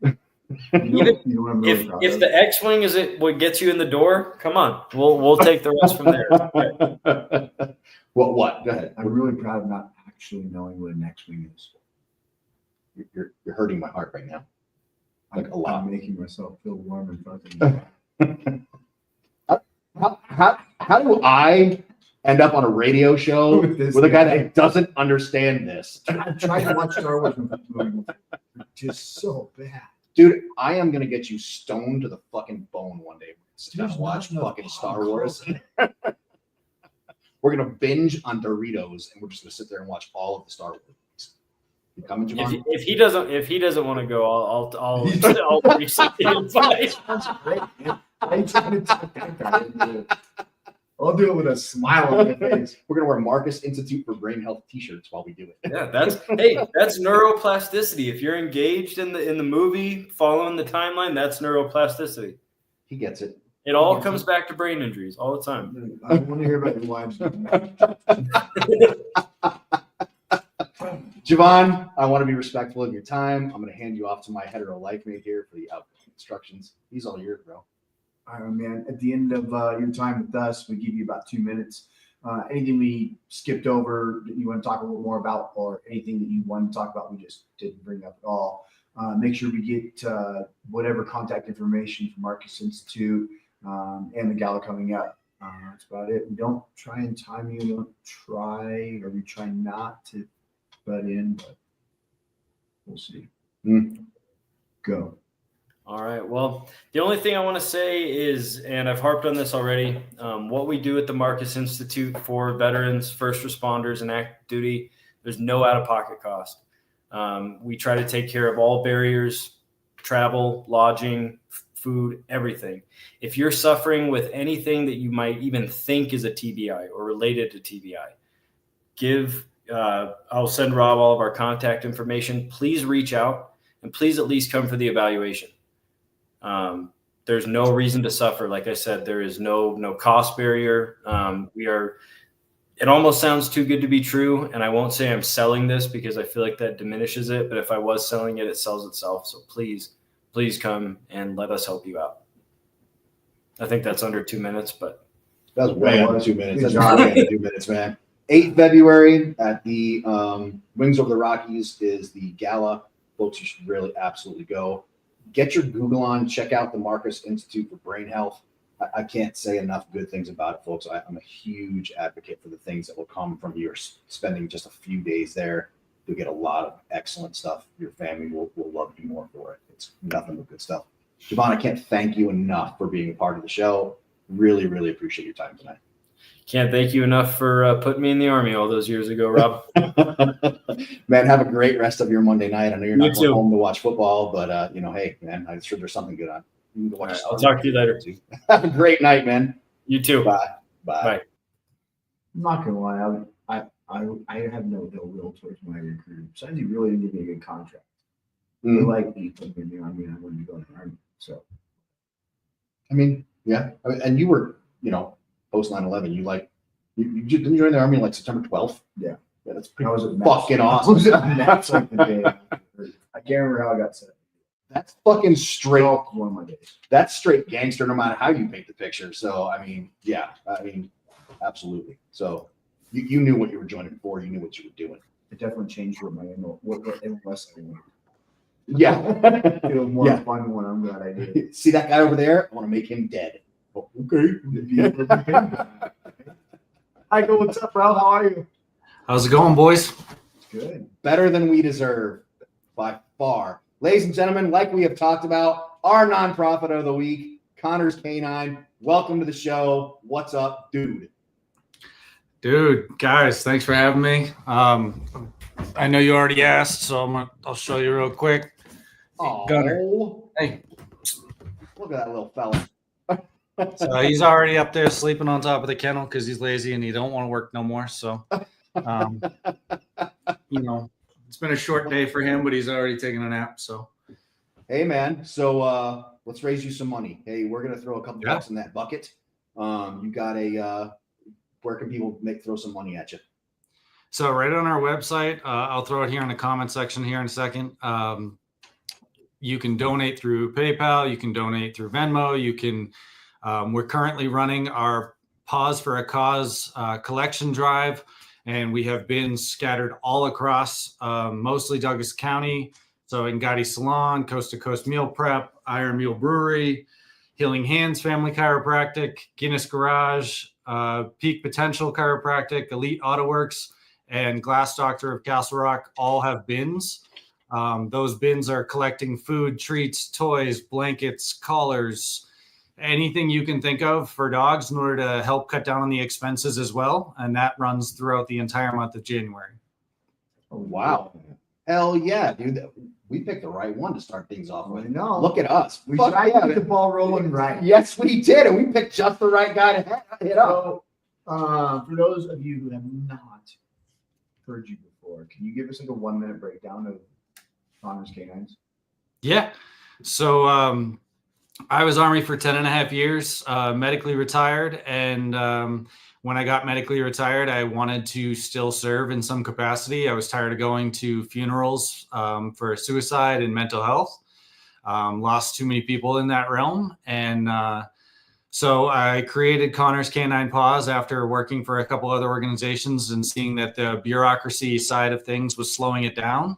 If the X-Wing is what gets you in the door, come on. We'll take the rest from there. What? Go ahead. I'm really proud of not actually knowing what an X-Wing is. You're hurting my heart right now. Like a lot. I'm making myself feel warm and fuzzy. How do I end up on a radio show with a guy that doesn't understand this? I'm trying to watch Star Wars movies. Just so bad. Dude, I am going to get you stoned to the fucking bone one day. Sit down and watch fucking Star Wars. We're going to binge on Doritos, and we're just going to sit there and watch all of the Star Wars movies. You coming, Javan? If he doesn't want to go, I'll receive the invite. I'll do it with a smile on my face. We're gonna wear Marcus Institute for Brain Health T-shirts while we do it. Yeah, that's neuroplasticity. If you're engaged in the movie, following the timeline, that's neuroplasticity. He gets it. It all comes back to brain injuries all the time. I want to hear about your wives. Javan, I want to be respectful of your time. I'm going to hand you off to my hetero life mate here for the outcome instructions. He's all yours, bro. All right, man. At the end of your time with us, we give you about 2 minutes. Anything we skipped over that you want to talk a little more about, or anything that you want to talk about we just didn't bring up at all, make sure we get whatever contact information from Marcus Institute and the gala coming up. That's about it. We don't try and time you. We don't try, or we try not to butt in, but we'll see. Go. All right. Well, the only thing I want to say is, and I've harped on this already, what we do at the Marcus Institute for veterans, first responders, and active duty, there's no out-of-pocket cost. We try to take care of all barriers, travel, lodging, food, everything. If you're suffering with anything that you might even think is a TBI or related to TBI, I'll send Rob all of our contact information. Please reach out, and please at least come for the evaluation. There's no reason to suffer. Like I said, there is no cost barrier. It almost sounds too good to be true. And I won't say I'm selling this because I feel like that diminishes it. But if I was selling it, it sells itself. So please come and let us help you out. I think that's under 2 minutes, but That was way That under was- 2 minutes. good That's job. way under 2 minutes, man. 8th February at the Wings Over the Rockies is the gala. Folks, you should really absolutely go. Get your Google on. Check out the Marcus Institute for Brain Health. I can't say enough good things about it, folks. I'm a huge advocate for the things that will come from your spending just a few days there. You'll get a lot of excellent stuff. Your family will love you more for it. It's nothing but good stuff. Javan, I can't thank you enough for being a part of the show. Really, really appreciate your time tonight. can't thank you enough for putting me in the Army all those years ago, Rob. Man, have a great rest of your Monday night. I know you're You not going too. home to watch football, but hey, man, I'm sure there's something good on. You can go watch All right, some I'll talk to you later. too. Have a great night, man. You too. Bye. Bye. Bye. I'm not gonna lie, I have no ill will towards my recruiter. Besides, he really didn't give me a good contract. He Mhm. liked me, put me in the Army, and I wouldn't be going to the Army. So I mean, yeah. And you were, post 9/11. You didn't join the Army like September 12th. Yeah. That's I pretty was at fucking I awesome. was at Mets like the day after. I can't remember how I got set. That's fucking straight. Golf was one of my days. That's straight gangster, no matter how you paint the picture. So, absolutely. So, you knew what you were joining for. You knew what you were doing. It definitely changed what what MLS I wanted. Yeah. It was more Yeah. fun when I'm glad I did. See that guy over there? I want to make him dead. Oh, okay. Hi, go. What's up, bro? How are you? How's it going, boys? Good. Better than we deserve by far. Ladies and gentlemen, like we have talked about, our nonprofit of the week, Connor's Canine. Welcome to the show. What's up, dude? Dude, guys, thanks for having me. I know you already asked, so I'll show you real quick. Oh, Gunner. Hey, look at that little fella. so he's already up there sleeping on top of the kennel because he's lazy and he don't want to work no more. So, it's been a short day for him, but he's already taking a nap. So, Hey, man. So let's raise you some money. Hey, we're gonna throw a couple bucks in that bucket. You got where can people throw some money at you? so right on our website, I'll throw it here in the comment section here in a second. You can donate through PayPal. You can donate through Venmo. You can. We're currently running our Pause for a Cause collection drive, and we have bins scattered all across, mostly Douglas County. So in Gotti Salon, Coast to Coast Meal Prep, Iron Mule Brewery, Healing Hands Family Chiropractic, Guinness Garage, Peak Potential Chiropractic, Elite Auto Works, and Glass Doctor of Castle Rock all have bins. Those bins are collecting food, treats, toys, blankets, collars, anything you can think of for dogs in order to help cut down on the expenses as well. And that runs throughout the entire month of January. Oh, wow. Hell yeah, dude. We picked the right one to start things off I with. know. Look at us. We Fuck tried yeah, to get the man. ball rolling right. Yes, we did. And we picked just the right guy to hit up. So, for those of you who have not heard you before, can you give us like a 1-minute breakdown of Connor's Canines? Yeah. So I was Army for 10 and a half years, medically retired. And when I got medically retired, I wanted to still serve in some capacity. I was tired of going to funerals for suicide and mental health. Lost too many people in that realm. And so I created Connor's Canine Paws after working for a couple other organizations and seeing that the bureaucracy side of things was slowing it down.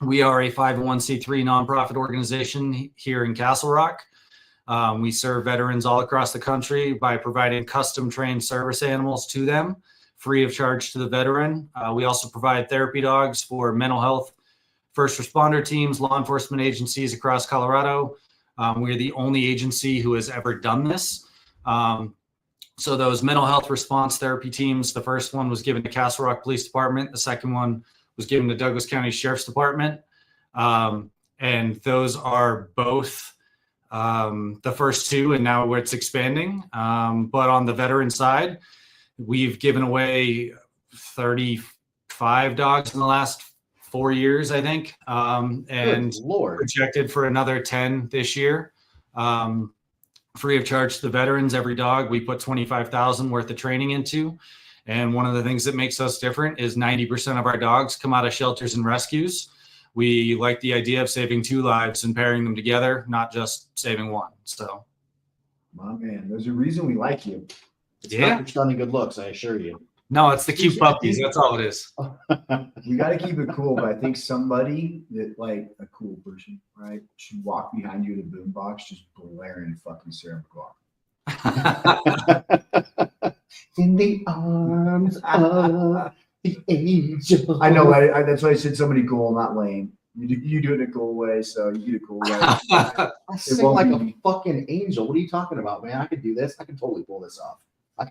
We are a 501c3 nonprofit organization here in Castle Rock. We serve veterans all across the country by providing custom trained service animals to them free of charge to the veteran. We also provide therapy dogs for mental health, first responder teams, law enforcement agencies across Colorado. We're the only agency who has ever done this. So those mental health response therapy teams, the first one was given to Castle Rock Police Department. The second one was given to Douglas County Sheriff's Department. And those are both the first two, and now it's expanding. But on the veteran side, we've given away 35 dogs in the last 4 years, I think, and Good Lord. projected for another 10 this year. Free of charge to the veterans. Every dog we put $25,000 worth of training into. And one of the things that makes us different is 90% of our dogs come out of shelters and rescues. We like the idea of saving 2 lives and pairing them together, not just saving one. So My man, there's a reason we like you. It's not your stunning good looks, I assure you. No, it's the cute puppies. That's all it is. We got to keep it cool, but I think somebody that like a cool person, right, should walk behind you in a boombox, just blaring fucking Sarah McLachlan. In the arms of the angel. I know. That's why I said somebody cool, not lame. You do it in a cool way, so you get a cool way. I sing like a fucking angel. What are you talking about, man? I can do this. I can totally pull this off.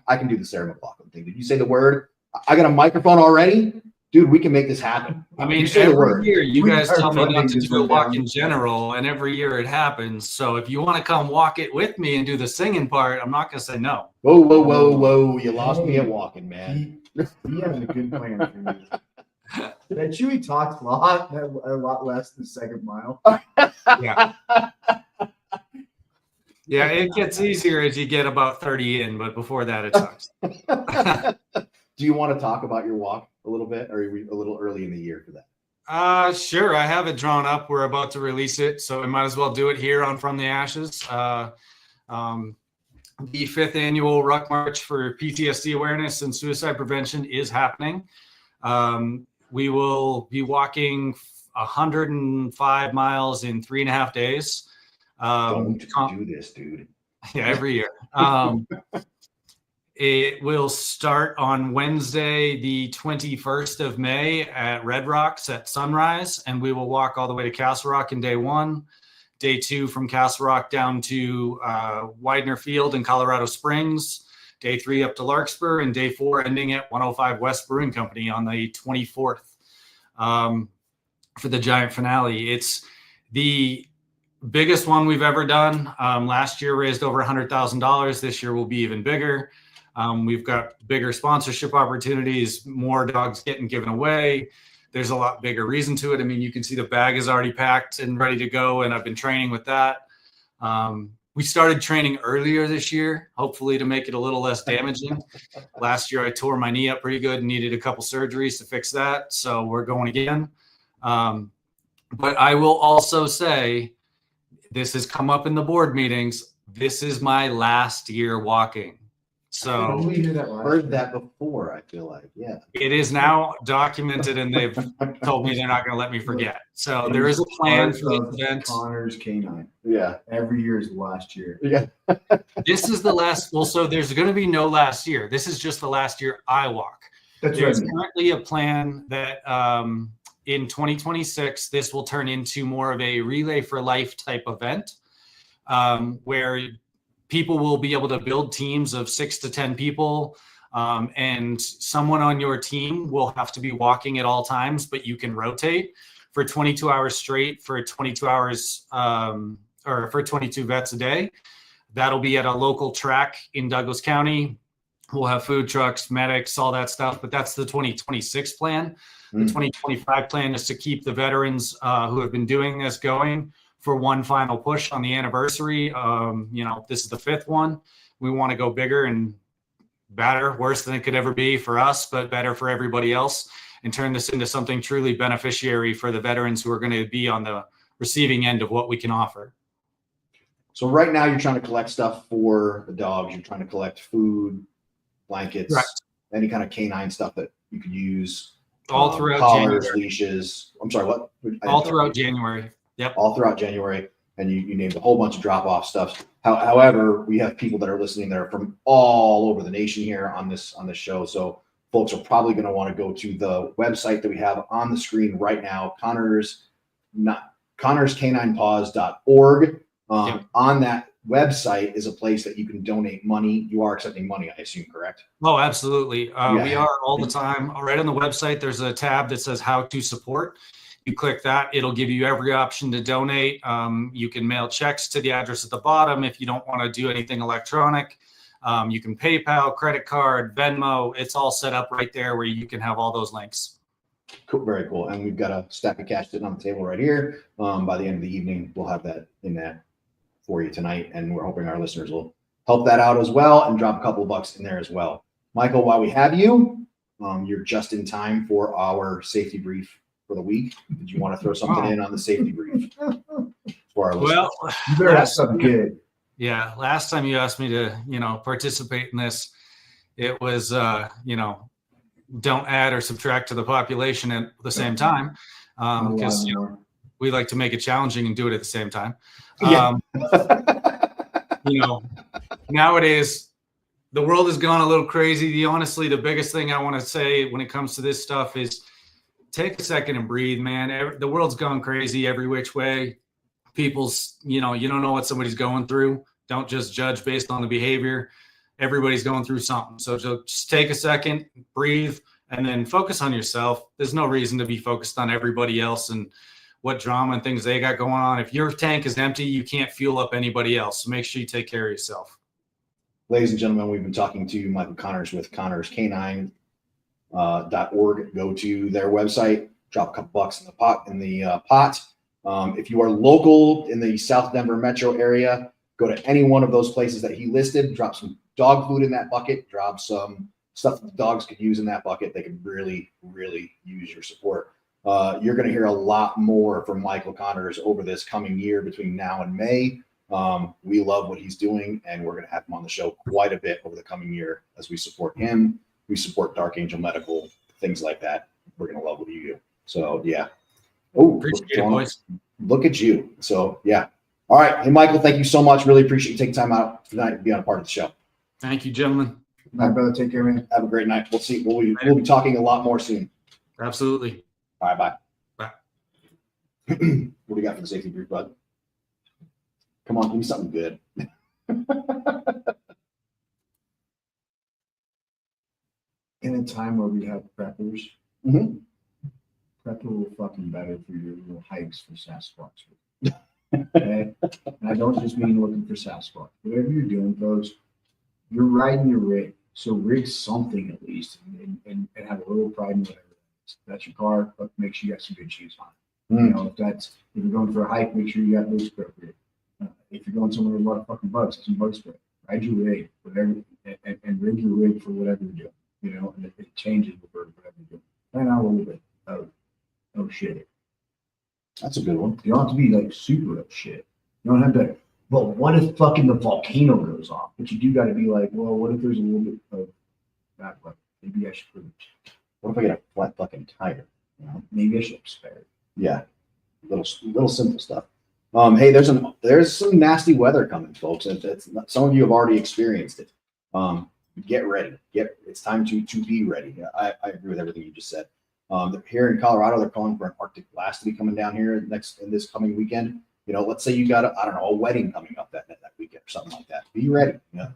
I can do the Sarah McLachlan thing. Did you say the word? I got a microphone already? Dude, we can make this happen. I mean, every year you guys tell me not to do a walk in general, and every year it happens. So if you want to come walk it with me and do the singing part, I'm not going to say no. Whoa. You lost me at walking, man. He has a good plan for you. That Chewy talks a lot less than second mile. Yeah. Yeah, it gets easier as you get about 30 in, but before that, it sucks. Do you want to talk about your walk a little bit, or are we a little early in the year for that? Sure. I have it drawn up. We're about to release it, so I might as well do it here on From the Ashes. The 5th annual Ruck March for PTSD awareness and suicide prevention is happening. We will be walking 105 miles in 3.5 days. Don't do this, dude. Yeah, every year. It will start on Wednesday, the 21st of May at Red Rocks at sunrise, and we will walk all the way to Castle Rock in day 1. Day 2 from Castle Rock down to Widener Field in Colorado Springs. Day 3 up to Larkspur, and day 4 ending at 105 West Brewing Company on the 24th for the giant finale. It's the biggest one we've ever done. Last year raised over $100,000. This year will be even bigger. We've got bigger sponsorship opportunities, more dogs getting given away. There's a lot bigger reason to it. I mean, you can see the bag is already packed and ready to go, and I've been training with that. We started training earlier this year, hopefully to make it a little less damaging. Last year, I tore my knee up pretty good and needed a couple surgeries to fix that. So we're going again. But I will also say, this has come up in the board meetings. This is my last year walking. So we hear that heard that before, I feel like. Yeah. It is now documented, and they've told me they're not going to let me forget. So there is a plan for the event. Connor's Canine. Yeah. Every year is the last year. Yeah. This is the last. Well, so there's going to be no last year. This is just the last year I walk. There's currently a plan that in 2026, this will turn into more of a Relay for Life type event where people will be able to build teams of 6 to 10 people, and someone on your team will have to be walking at all times, but you can rotate for 22 hours straight for 22 hours or for 22 vets a day. That'll be at a local track in Douglas County. We'll have food trucks, medics, all that stuff, but that's the 2026 plan. The 2025 plan is to keep the veterans who have been doing this going for one final push on the anniversary. This is the 5th one. We want to go bigger and better, worse than it could ever be for us, but better for everybody else, and turn this into something truly beneficiary for the veterans who are going to be on the receiving end of what we can offer. So right now you're trying to collect stuff for the dogs. You're trying to collect food, blankets, right, any kind of canine stuff that you could use. All throughout collars, January. Leashes. I'm sorry, what? All throughout January. Yep. All throughout January. And you named a whole bunch of drop-off stuff. However, we have people that are listening that are from all over the nation here on this show. So folks are probably going to want to go to the website that we have on the screen right now, connorscaninepaws.org. Yep. On that website is a place that you can donate money. You are accepting money, I assume, correct? Oh, absolutely. We are all the time. Right on the website, there's a tab that says how to support. You click that, it'll give you every option to donate. You can mail checks to the address at the bottom if you don't want to do anything electronic. You can PayPal, credit card, Venmo. It's all set up right there where you can have all those links. Cool, very cool. And we've got a stack of cash sitting on the table right here. By the end of the evening, we'll have that in that for you tonight, and we're hoping our listeners will help that out as well and drop a couple of bucks in there as well. Michael, while we have you, you're just in time for our safety brief for the week. Did you want to throw something in on the safety brief for our listeners? Well, you better have something good. Yeah. Last time you asked me to, participate in this, it was, don't add or subtract to the population at the same time. Because we like to make it challenging and do it at the same time. Yeah. Nowadays the world has gone a little crazy. Honestly, the biggest thing I want to say when it comes to this stuff is take a second and breathe, man. The world's gone crazy every which way. People's, you don't know what somebody's going through. Don't just judge based on the behavior. Everybody's going through something. So just take a second, breathe, and then focus on yourself. There's no reason to be focused on everybody else and what drama and things they got going on. If your tank is empty, you can't fuel up anybody else. So make sure you take care of yourself. Ladies and gentlemen, we've been talking to Michael Connors with ConnorsK9.org. Go to their website, drop a couple bucks in the pot. If you are local in the South Denver metro area, go to any one of those places that he listed, drop some dog food in that bucket, drop some stuff that the dogs could use in that bucket. They could really, really use your support. You're going to hear a lot more from Michael Connors over this coming year between now and May. We love what he's doing, and we're going to have him on the show quite a bit over the coming year as we support him. We support Dark Angel Medical, things like that. We're going to love what you do. So, yeah. Oh, appreciate it, boys. Look at you. So, yeah. All right. Hey, Michael, thank you so much. Really appreciate you taking time out tonight to be on a part of the show. Thank you, gentlemen. My brother, take care, man. Have a great night. We'll see. We'll be talking a lot more soon. Absolutely. All right. Bye. Bye. What do you got for the safety brief, bud? Come on, give me something good. In a time where we have preppers, Mm-hmm. prep a little fucking better for your little hikes for Sasquatch. Okay? And I don't just mean looking for Sasquatch. Whatever you're doing, folks, you're riding your rig. So rig something at least and have a little pride in whatever it is. That's your car, but make sure you got some good shoes on. If you're going for a hike, make sure you got those appropriate. If you're going somewhere with a lot of fucking bugs, some bug spray. Ride your rig, whatever, and rig your rig for whatever you're doing. And it changes for whatever you're doing. Find out a little bit of shit. That's a good one. You don't have to be like super of shit. You don't have to. Well, what if fucking the volcano goes off? But you do got to be like, well, what if there's a little bit of that? Maybe I should put. What if I get a flat fucking tire? Maybe I should spare it. Yeah, little simple stuff. Hey, there's some nasty weather coming, folks. Some of you have already experienced it. Get ready. It's time to be ready. I agree with everything you just said. Here in Colorado, they're calling for an Arctic blast to be coming down here in this coming weekend. Let's say you got a wedding coming up that weekend or something like that. Be ready. Yeah.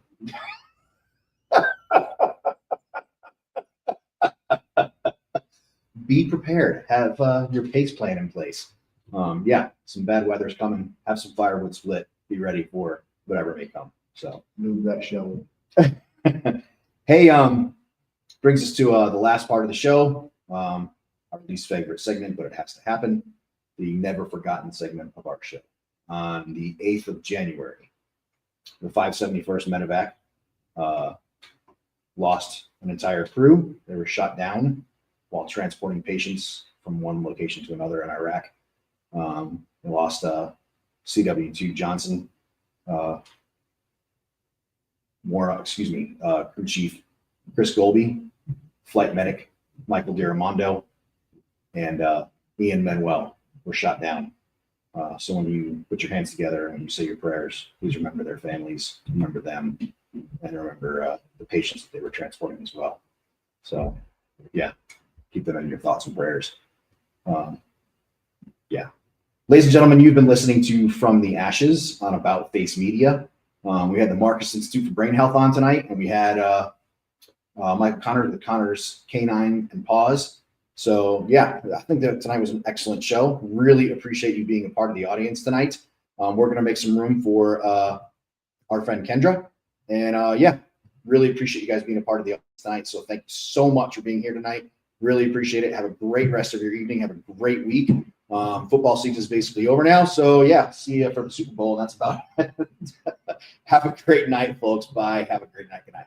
Be prepared. Have your pace plan in place. Some bad weather's coming. Have some firewood split. Be ready for whatever may come. So move that shovel. Hey, brings us to the last part of the show. Our least favorite segment, but it has to happen. The never forgotten segment of our show. On the 8th of January, the 571st Medevac lost an entire crew. They were shot down while transporting patients from one location to another in Iraq. They lost CW2 Johnson, crew chief Chris Golby, flight medic Michael Diramondo, and Ian Manuel were shot down. So when you put your hands together and when you say your prayers, please remember their families, remember them, and remember the patients that they were transporting as well. So, keep them in your thoughts and prayers. Ladies and gentlemen, you've been listening to From the Ashes on About Face Media. We had the Marcus Institute for Brain Health on tonight, and we had Michael Connors, the Connors Canine and Paws. So, I think that tonight was an excellent show. Really appreciate you being a part of the audience tonight. We're going to make some room for our friend Kendra. And, really appreciate you guys being a part of the audience tonight. So thank you so much for being here tonight. Really appreciate it. Have a great rest of your evening. Have a great week. Football season is basically over now. So, see you for the Super Bowl. That's about it. Have a great night, folks. Bye. Have a great night. Good night.